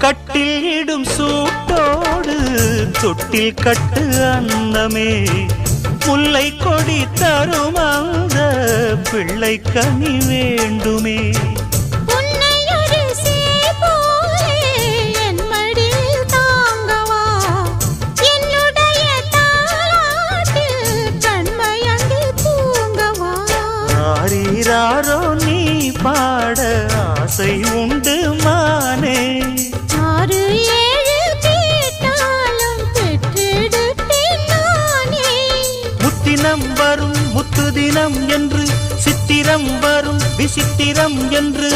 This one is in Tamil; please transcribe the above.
கட்டில் இடும் சூட்டோடு தொட்டில் கட்டு அன்னமே முல்லை கொடி தரும் அந்த பிள்ளை கனி வேண்டுமே நீ பாட ஆசை உண்டு மானே 6 7 கேட்டாலும் பெற்றெடுப்பேன் நானே முத்தினம் வரும் முத்து தினம் என்று சித்திரம் வரும் விசித்திரம் என்று